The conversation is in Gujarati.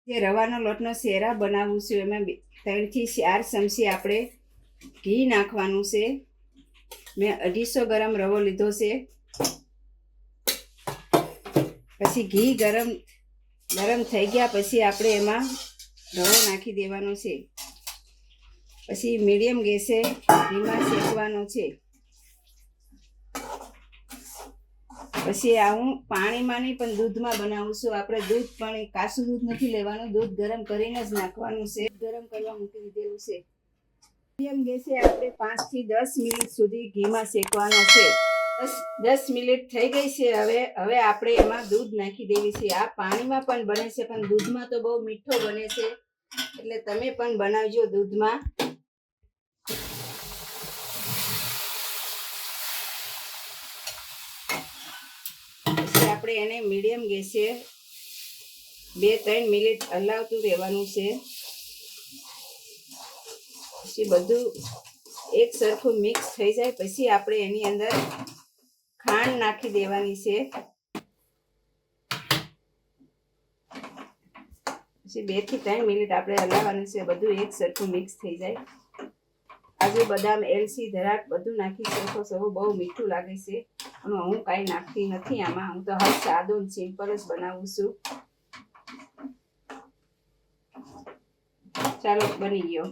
જે રવાનો લોટનો શેરા બનાવવું છે એમાં 3 થી 4 ચમચી આપણે ઘી નાખવાનું છે. મેં 250 ગ્રામ રવો લીધો છે. પછી ઘી ગરમ થઈ ગયા પછી આપણે એમાં રવો નાખી દેવાનો છે. પછી મીડિયમ ગેસે ઘીમાં શેકવાનો છે. પછી આ હું પાણીમાં નહીં પણ દૂધમાં બનાવું છું. આપણે દૂધ પણ કાચું દૂધ નથી લેવાનું, દૂધ ગરમ કરીને જ નાખવાનું છે. ગરમ કરવા મૂકી દીધેલું છે. મીડિયમ ગેસે આપણે 5 થી 10 મિનિટ સુધી ઘીમાં શેકવાનો છે. 10 મિનિટ થઈ ગઈ છે. હવે આપણે એમાં દૂધ નાખી દેવી છે. આ પાણીમાં પણ બને છે પણ દૂધમાં તો બહુ મીઠો બને છે, એટલે તમે પણ બનાવજો દૂધમાં. પછી આપણે એને મીડિયમ ગેસે 2-3 મિનિટ હલાવતું રહેવાનું છે. પછી બધું એક સરખું મિક્સ થઈ જાય પછી આપણે એની અંદર ખાંડ નાખી દેવાની છે. પછી 2 થી 3 મિનિટ આપણે હલાવવાનું છે. બધું એક સરખું મિક્સ થઈ જાય. કાજુ બદામ એલચી ધરાક બધું નાખી શકો છો. બહુ મીઠું લાગે છે અને હું કાંઈ નાખતી નથી આમાં. હું તો હાવ સાદો સિમ્પલ જ બનાવું છું. ચાલો, બની ગયો.